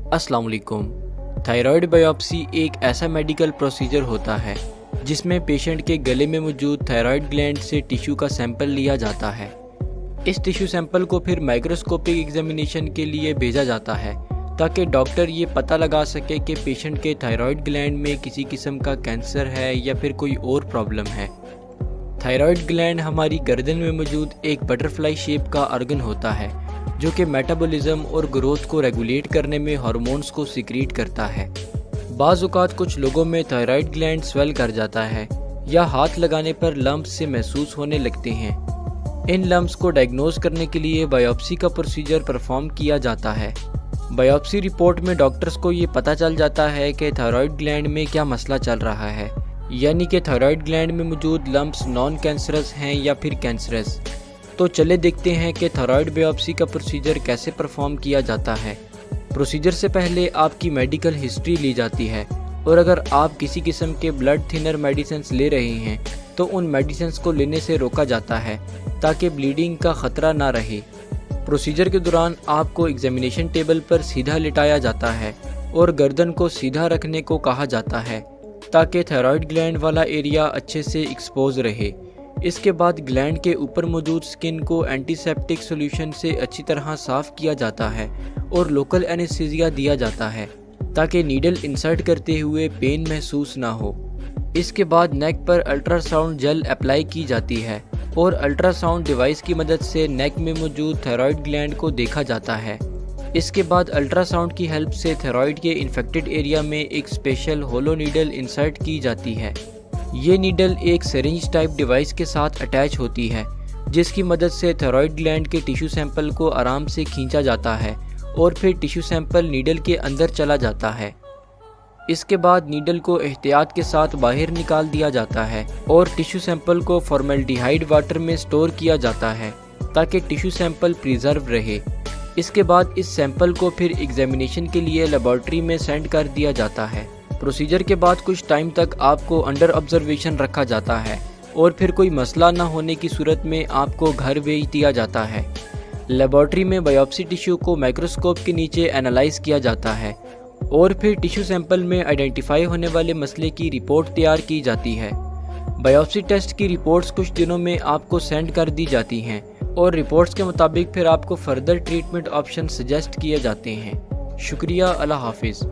अस्सलाम वालेकुम। Thyroid biopsy एक ऐसा मेडिकल प्रोसीजर होता है जिसमें पेशेंट के गले में मौजूद थायराइड ग्लैंड से टिश्यू का सैंपल लिया जाता है। इस टिश्यू सैंपल को फिर माइक्रोस्कोपिक एग्जामिनेशन के लिए भेजा जाता है ताकि डॉक्टर ये पता लगा सके कि पेशेंट के थायराइड ग्लैंड में किसी किस्म का कैंसर है या फिर कोई और प्रॉब्लम है। थायराइड ग्लैंड हमारी गर्दन में मौजूद एक बटरफ्लाई शेप का ऑर्गन होता है जो कि मेटाबॉलिज्म और ग्रोथ को रेगुलेट करने में हार्मोन्स को सीक्रेट करता है। बाज़ औक़ात कुछ लोगों में थायराइड ग्लैंड स्वेल कर जाता है या हाथ लगाने पर लम्प्स से महसूस होने लगते हैं। इन लम्प्स को डायग्नोज करने के लिए बायोप्सी का प्रोसीजर परफॉर्म किया जाता है। बायोप्सी रिपोर्ट में डॉक्टर्स को ये पता चल जाता है कि थायराइड ग्लैंड में क्या मसला चल रहा है, यानी कि थायराइड ग्लैंड में मौजूद लम्प्स नॉन कैंसरस हैं या फिर कैंसरस। तो चले देखते हैं कि थायराइड बायोप्सी का प्रोसीजर कैसे परफॉर्म किया जाता है। प्रोसीजर से पहले आपकी मेडिकल हिस्ट्री ली जाती है और अगर आप किसी किस्म के ब्लड थिनर मेडिसिन्स ले रहे हैं तो उन मेडिसिन्स को लेने से रोका जाता है ताकि ब्लीडिंग का ख़तरा ना रहे। प्रोसीजर के दौरान आपको एग्जामिनेशन टेबल पर सीधा लिटाया जाता है और गर्दन को सीधा रखने को कहा जाता है ताकि थायराइड ग्लैंड वाला एरिया अच्छे से एक्सपोज रहे। इसके बाद ग्लैंड के ऊपर मौजूद स्किन को एंटीसेप्टिक सॉल्यूशन से अच्छी तरह साफ़ किया जाता है और लोकल एनेस्थीसिया दिया जाता है ताकि नीडल इंसर्ट करते हुए पेन महसूस ना हो। इसके बाद नेक पर अल्ट्रासाउंड जेल अप्लाई की जाती है और अल्ट्रासाउंड डिवाइस की मदद से नेक में मौजूद थायराइड ग्लैंड को देखा जाता है। इसके बाद अल्ट्रासाउंड की हेल्प से थायराइड के इन्फेक्टेड एरिया में एक स्पेशल होलो नीडल इंसर्ट की जाती है। ये नीडल एक सिरिंज टाइप डिवाइस के साथ अटैच होती है जिसकी मदद से थायराइड ग्लैंड के टिश्यू सैंपल को आराम से खींचा जाता है और फिर टिश्यू सैंपल नीडल के अंदर चला जाता है। इसके बाद नीडल को एहतियात के साथ बाहर निकाल दिया जाता है और टिश्यू सैंपल को फॉर्मेल्डिहाइड वाटर में स्टोर किया जाता है ताकि टिश्यू सैंपल प्रिजर्व रहे। इसके बाद इस सैंपल को फिर एग्जामिनेशन के लिए लेबॉर्ट्री में सेंड कर दिया जाता है। प्रोसीजर के बाद कुछ टाइम तक आपको अंडर ऑब्जर्वेशन रखा जाता है और फिर कोई मसला ना होने की सूरत में आपको घर भेज दिया जाता है। लेबॉर्ट्री में बायोप्सी टिश्यू को माइक्रोस्कोप के नीचे एनालाइज किया जाता है और फिर टिश्यू सैंपल में आइडेंटिफाई होने वाले मसले की रिपोर्ट तैयार की जाती है। बायोप्सी टेस्ट की रिपोर्ट्स कुछ दिनों में आपको सेंड कर दी जाती हैं और रिपोर्ट्स के मुताबिक फिर आपको फर्दर ट्रीटमेंट ऑप्शन सजेस्ट किए जाते हैं। शुक्रिया, अल्लाह हाफिज़।